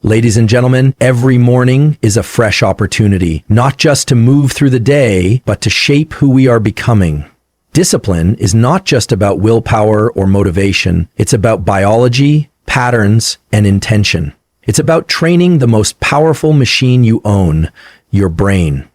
Ladies and gentlemen, every morning is a fresh opportunity, not just to move through the day, but to shape who we are becoming. Discipline is not just about willpower or motivation. It's about biology, patterns, and intention. It's about training the most powerful machine you own, your brain.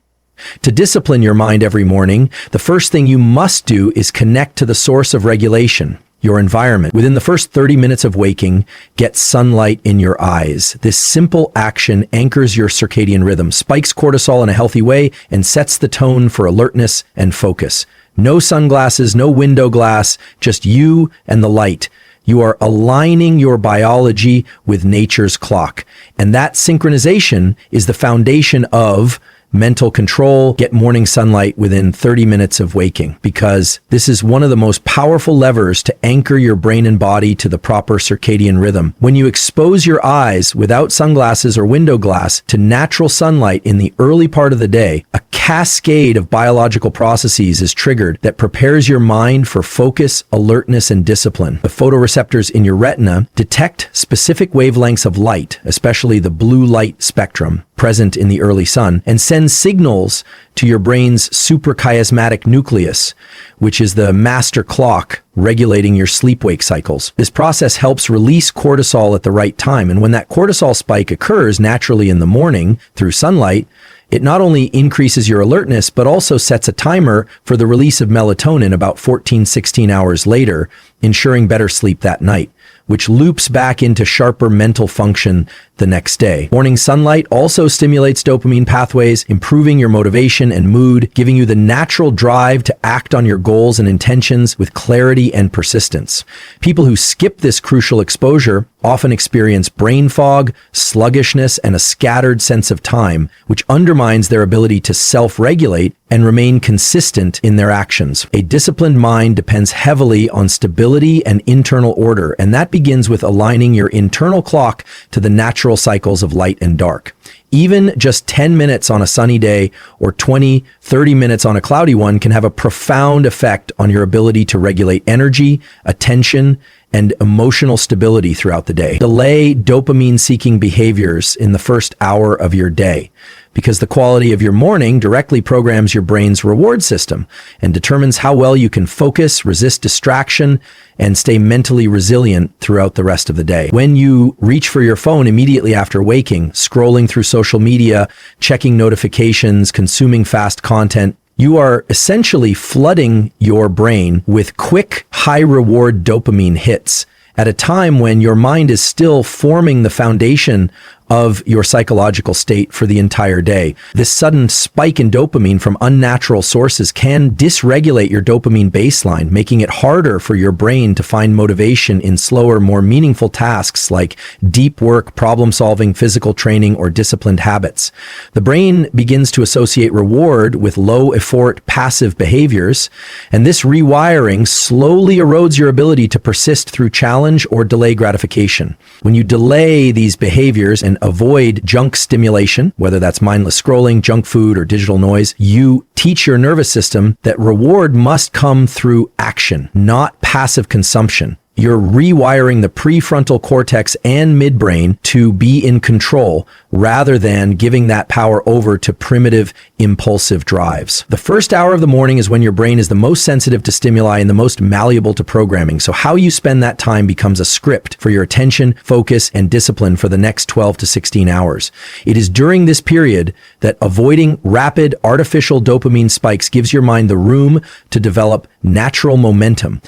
To discipline your mind every morning, the first thing you must do is connect to the source of regulation, your environment. Within the first 30 minutes of waking, get sunlight in your eyes. This simple action anchors your circadian rhythm, spikes cortisol in a healthy way, and sets the tone for alertness and focus. No sunglasses, no window glass, just you and the light. You are aligning your biology with nature's clock. And that synchronization is the foundation of mental control. Get morning sunlight within 30 minutes of waking, because this is one of the most powerful levers to anchor your brain and body to the proper circadian rhythm. When you expose your eyes without sunglasses or window glass to natural sunlight in the early part of the day, a cascade of biological processes is triggered that prepares your mind for focus, alertness, and discipline. The photoreceptors in your retina detect specific wavelengths of light, especially the blue light spectrum present in the early sun, and send signals to your brain's suprachiasmatic nucleus, which is the master clock regulating your sleep-wake cycles. This process helps release cortisol at the right time, and when that cortisol spike occurs naturally in the morning through sunlight, it not only increases your alertness, but also sets a timer for the release of melatonin about 14-16 hours later, ensuring better sleep that night, which loops back into sharper mental function the next day. Morning sunlight also stimulates dopamine pathways, improving your motivation and mood, giving you the natural drive to act on your goals and intentions with clarity and persistence. People who skip this crucial exposure often experience brain fog, sluggishness, and a scattered sense of time, which undermines their ability to self-regulate and remain consistent in their actions. A disciplined mind depends heavily on stability and internal order, and that begins with aligning your internal clock to the natural cycles of light and dark. Even just 10 minutes on a sunny day or 20-30 minutes on a cloudy one can have a profound effect on your ability to regulate energy, attention, and emotional stability throughout the day. Delay dopamine-seeking behaviors in the first hour of your day, because the quality of your morning directly programs your brain's reward system and determines how well you can focus, resist distraction, and stay mentally resilient throughout the rest of the day. When you reach for your phone immediately after waking, scrolling through social media, checking notifications, consuming fast content, you are essentially flooding your brain with quick, high-reward dopamine hits at a time when your mind is still forming the foundation of your psychological state for the entire day. This sudden spike in dopamine from unnatural sources can dysregulate your dopamine baseline, making it harder for your brain to find motivation in slower, more meaningful tasks like deep work, problem-solving, physical training, or disciplined habits. The brain begins to associate reward with low-effort, passive behaviors, and this rewiring slowly erodes your ability to persist through challenge or delay gratification. When you delay these behaviors and avoid junk stimulation, whether that's mindless scrolling, junk food, or digital noise, you teach your nervous system that reward must come through action, not passive consumption. You're rewiring the prefrontal cortex and midbrain to be in control rather than giving that power over to primitive, impulsive drives. The first hour of the morning is when your brain is the most sensitive to stimuli and the most malleable to programming. So how you spend that time becomes a script for your attention, focus, and discipline for the next 12 to 16 hours. It is during this period that avoiding rapid artificial dopamine spikes gives your mind the room to develop natural momentum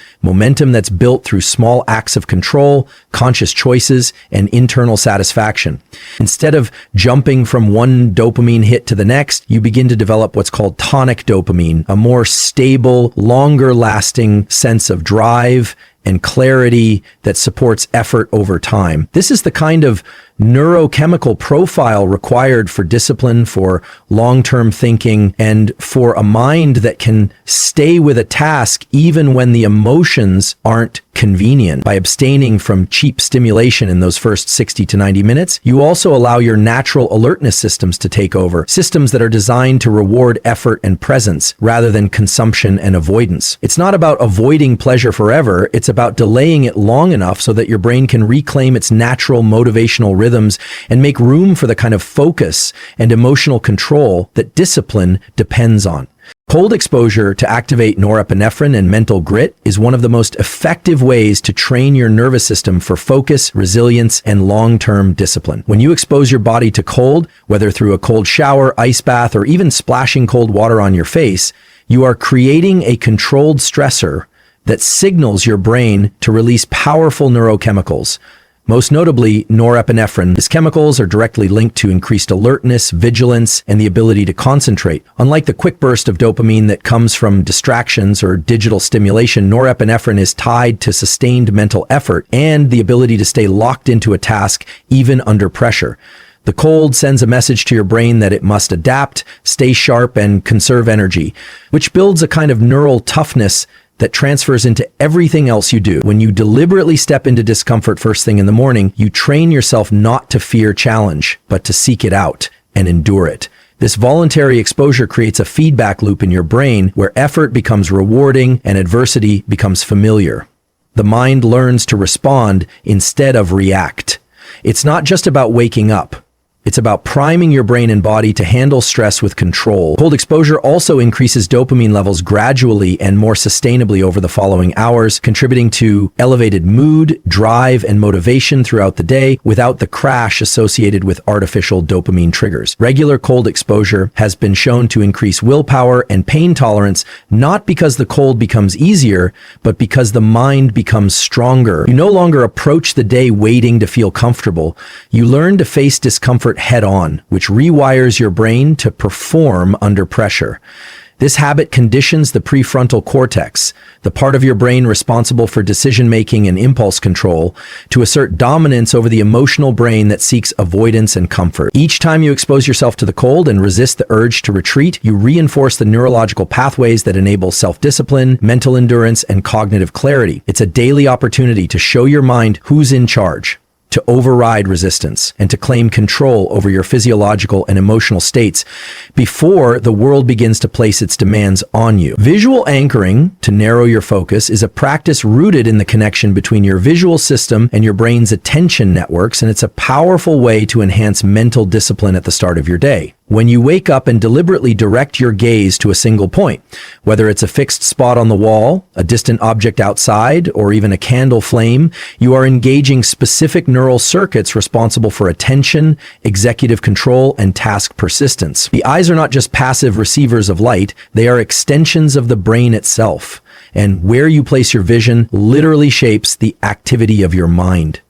that's built through small acts of control, conscious choices, and internal satisfaction. Instead of jumping from one dopamine hit to the next, you begin to develop what's called tonic dopamine, a more stable, longer-lasting sense of drive and clarity that supports effort over time. This is the kind of neurochemical profile required for discipline, for long-term thinking, and for a mind that can stay with a task even when the emotions aren't convenient. By abstaining from cheap stimulation in those first 60 to 90 minutes, you also allow your natural alertness systems to take over, systems that are designed to reward effort and presence rather than consumption and avoidance. It's not about avoiding pleasure forever, it's about delaying it long enough so that your brain can reclaim its natural motivational rhythm rhythms and make room for the kind of focus and emotional control that discipline depends on. Cold exposure to activate norepinephrine and mental grit is one of the most effective ways to train your nervous system for focus, resilience, and long-term discipline. When you expose your body to cold, whether through a cold shower, ice bath, or even splashing cold water on your face, you are creating a controlled stressor that signals your brain to release powerful neurochemicals. Most notably, norepinephrine. These chemicals are directly linked to increased alertness, vigilance, and the ability to concentrate. Unlike the quick burst of dopamine that comes from distractions or digital stimulation, norepinephrine is tied to sustained mental effort and the ability to stay locked into a task even under pressure. The cold sends a message to your brain that it must adapt, stay sharp, and conserve energy, which builds a kind of neural toughness that transfers into everything else you do. When you deliberately step into discomfort first thing in the morning, you train yourself not to fear challenge, but to seek it out and endure it. This voluntary exposure creates a feedback loop in your brain where effort becomes rewarding and adversity becomes familiar. The mind learns to respond instead of react. It's not just about waking up. It's about priming your brain and body to handle stress with control. Cold exposure also increases dopamine levels gradually and more sustainably over the following hours, contributing to elevated mood, drive, and motivation throughout the day without the crash associated with artificial dopamine triggers. Regular cold exposure has been shown to increase willpower and pain tolerance, not because the cold becomes easier, but because the mind becomes stronger. You no longer approach the day waiting to feel comfortable. You learn to face discomfort head on, which rewires your brain to perform under pressure. This habit conditions the prefrontal cortex, the part of your brain responsible for decision-making and impulse control, to assert dominance over the emotional brain that seeks avoidance and comfort. Each time you expose yourself to the cold and resist the urge to retreat, you reinforce the neurological pathways that enable self-discipline, mental endurance, and cognitive clarity. It's a daily opportunity to show your mind who's in charge, to override resistance, and to claim control over your physiological and emotional states before the world begins to place its demands on you. Visual anchoring, to narrow your focus, is a practice rooted in the connection between your visual system and your brain's attention networks, and it's a powerful way to enhance mental discipline at the start of your day. When you wake up and deliberately direct your gaze to a single point, whether it's a fixed spot on the wall, a distant object outside, or even a candle flame, you are engaging specific neural circuits responsible for attention, executive control, and task persistence. The eyes are not just passive receivers of light, they are extensions of the brain itself. And where you place your vision literally shapes the activity of your mind.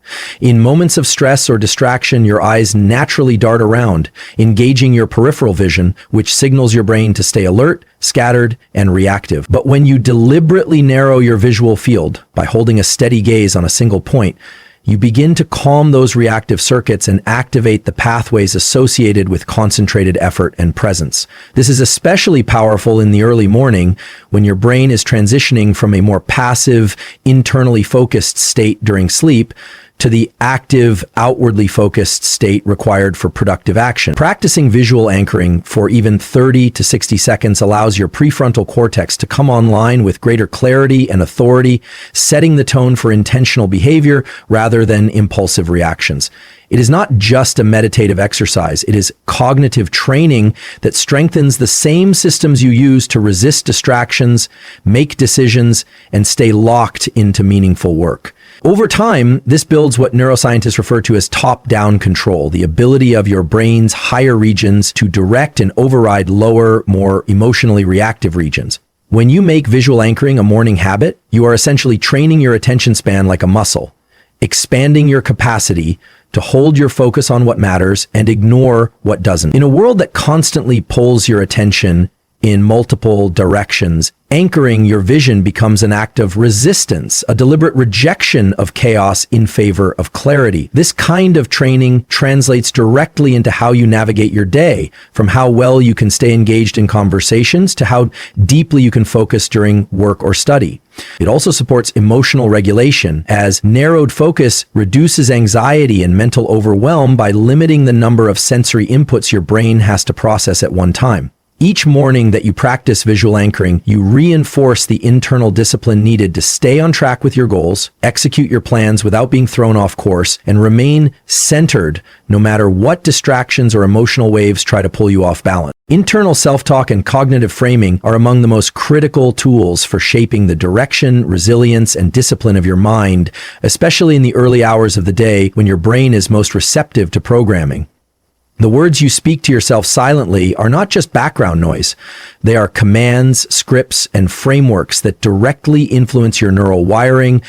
In moments of stress or distraction, your eyes naturally dart around, engaging your peripheral vision, which signals your brain to stay alert, scattered, and reactive. But when you deliberately narrow your visual field by holding a steady gaze on a single point, you begin to calm those reactive circuits and activate the pathways associated with concentrated effort and presence. This is especially powerful in the early morning when your brain is transitioning from a more passive, internally focused state during sleep to the active, outwardly focused state required for productive action. Practicing visual anchoring for even 30 to 60 seconds allows your prefrontal cortex to come online with greater clarity and authority, setting the tone for intentional behavior rather than impulsive reactions. It is not just a meditative exercise. It is cognitive training that strengthens the same systems you use to resist distractions, make decisions, and stay locked into meaningful work. Over time, this builds what neuroscientists refer to as top-down control, the ability of your brain's higher regions to direct and override lower, more emotionally reactive regions. When you make visual anchoring a morning habit, you are essentially training your attention span like a muscle, expanding your capacity to hold your focus on what matters and ignore what doesn't. In a world that constantly pulls your attention in multiple directions, anchoring your vision becomes an act of resistance, a deliberate rejection of chaos in favor of clarity. This kind of training translates directly into how you navigate your day, from how well you can stay engaged in conversations to how deeply you can focus during work or study. It also supports emotional regulation, as narrowed focus reduces anxiety and mental overwhelm by limiting the number of sensory inputs your brain has to process at one time. Each morning that you practice visual anchoring, you reinforce the internal discipline needed to stay on track with your goals, execute your plans without being thrown off course, and remain centered no matter what distractions or emotional waves try to pull you off balance. Internal self-talk and cognitive framing are among the most critical tools for shaping the direction, resilience, and discipline of your mind, especially in the early hours of the day when your brain is most receptive to programming. The words you speak to yourself silently are not just background noise. They are commands, scripts, and frameworks that directly influence your neural wiring,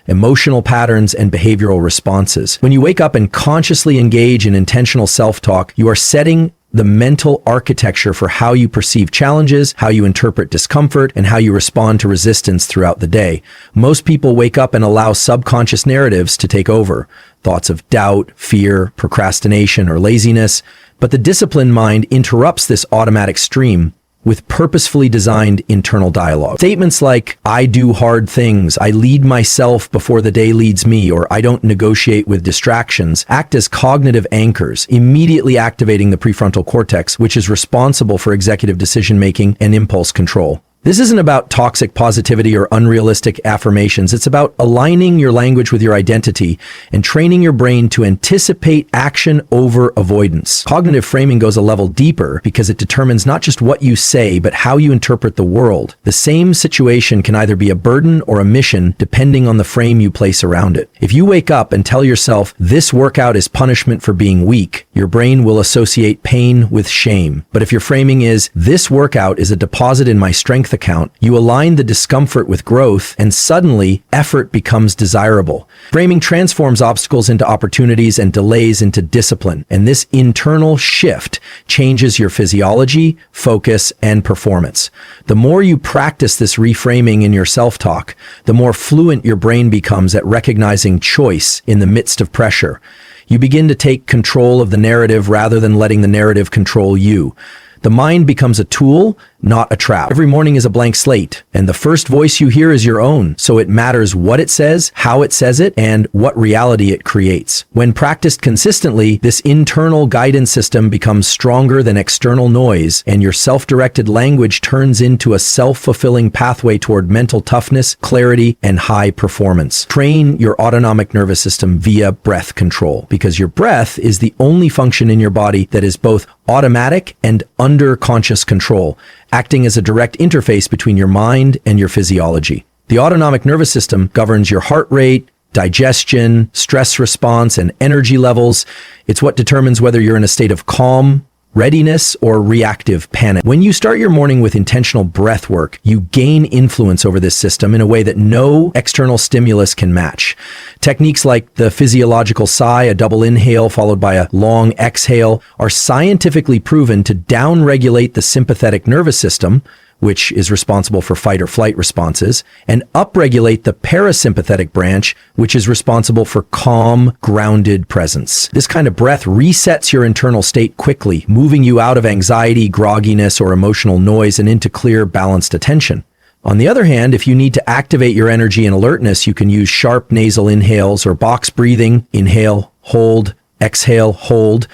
emotional patterns, and behavioral responses. When you wake up and consciously engage in intentional self-talk, you are setting the mental architecture for how you perceive challenges, how you interpret discomfort, and how you respond to resistance throughout the day. Most people wake up and allow subconscious narratives to take over. Thoughts of doubt, fear, procrastination, or laziness. But the disciplined mind interrupts this automatic stream with purposefully designed internal dialogue. Statements like, I do hard things, I lead myself before the day leads me, or I don't negotiate with distractions, act as cognitive anchors, immediately activating the prefrontal cortex, which is responsible for executive decision-making and impulse control. This isn't about toxic positivity or unrealistic affirmations. It's about aligning your language with your identity and training your brain to anticipate action over avoidance. Cognitive framing goes a level deeper because it determines not just what you say, but how you interpret the world. The same situation can either be a burden or a mission, depending on the frame you place around it. If you wake up and tell yourself, this workout is punishment for being weak, your brain will associate pain with shame. But if your framing is, this workout is a deposit in my strength account, you align the discomfort with growth, and suddenly effort becomes desirable. Framing transforms obstacles into opportunities and delays into discipline, and this internal shift changes your physiology, focus, and performance. The more you practice this reframing in your self-talk, the more fluent your brain becomes at recognizing choice in the midst of pressure. You begin to take control of the narrative rather than letting the narrative control you. The mind becomes a tool, not a trap. Every morning is a blank slate, and the first voice you hear is your own, so it matters what it says, how it says it, and what reality it creates. When practiced consistently, this internal guidance system becomes stronger than external noise, and your self-directed language turns into a self-fulfilling pathway toward mental toughness, clarity, and high performance. Train your autonomic nervous system via breath control, because your breath is the only function in your body that is both automatic and under conscious control, acting as a direct interface between your mind and your physiology. The autonomic nervous system governs your heart rate, digestion, stress response, and energy levels. It's what determines whether you're in a state of calm, readiness, or reactive panic. When you start your morning with intentional breath work, you gain influence over this system in a way that no external stimulus can match. Techniques like the physiological sigh, a double inhale followed by a long exhale, are scientifically proven to downregulate the sympathetic nervous system, which is responsible for fight or flight responses, and upregulate the parasympathetic branch, which is responsible for calm, grounded presence. This kind of breath resets your internal state quickly, moving you out of anxiety, grogginess, or emotional noise and into clear, balanced attention. On the other hand, if you need to activate your energy and alertness, you can use sharp nasal inhales or box breathing, inhale, hold, exhale, hold,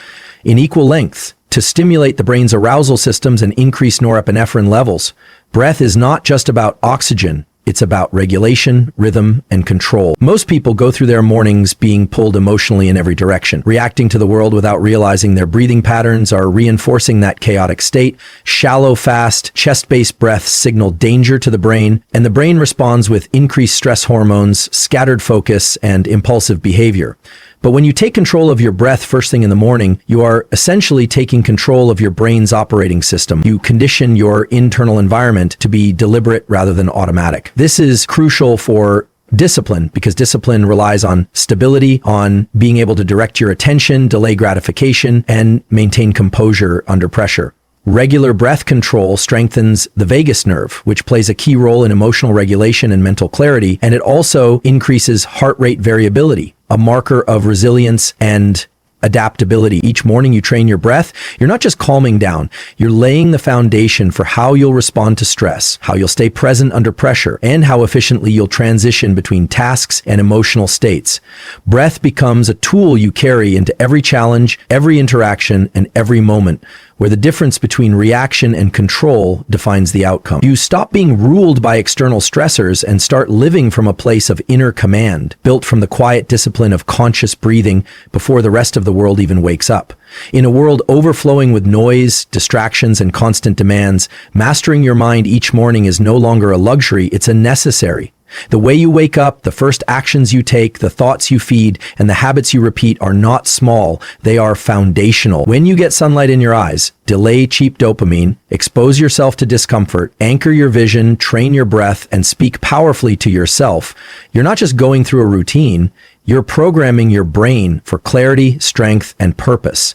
in equal lengths, to stimulate the brain's arousal systems and increase norepinephrine levels. Breath is not just about oxygen. It's about regulation, rhythm, and control. Most people go through their mornings being pulled emotionally in every direction, reacting to the world without realizing their breathing patterns are reinforcing that chaotic state. Shallow, fast, chest-based breaths signal danger to the brain, and the brain responds with increased stress hormones, scattered focus, and impulsive behavior. But when you take control of your breath first thing in the morning, you are essentially taking control of your brain's operating system. You condition your internal environment to be deliberate rather than automatic. This is crucial for discipline, because discipline relies on stability, on being able to direct your attention, delay gratification, and maintain composure under pressure. Regular breath control strengthens the vagus nerve, which plays a key role in emotional regulation and mental clarity, and it also increases heart rate variability, a marker of resilience and adaptability. Each morning you train your breath, you're not just calming down, you're laying the foundation for how you'll respond to stress, how you'll stay present under pressure, and how efficiently you'll transition between tasks and emotional states. Breath becomes a tool you carry into every challenge, every interaction, and every moment, where the difference between reaction and control defines the outcome. You stop being ruled by external stressors and start living from a place of inner command, built from the quiet discipline of conscious breathing before the rest of the world even wakes up. In a world overflowing with noise, distractions, and constant demands, mastering your mind each morning is no longer a luxury, it's a necessary. The way you wake up, the first actions you take, the thoughts you feed, and the habits you repeat are not small, they are foundational. When you get sunlight in your eyes, delay cheap dopamine, expose yourself to discomfort, anchor your vision, train your breath, and speak powerfully to yourself, you're not just going through a routine, you're programming your brain for clarity, strength, and purpose.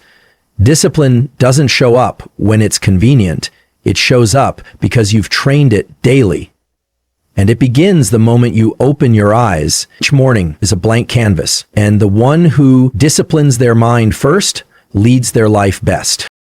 Discipline doesn't show up when it's convenient. It shows up because you've trained it daily. And it begins the moment you open your eyes. Each morning is a blank canvas, and the one who disciplines their mind first leads their life best.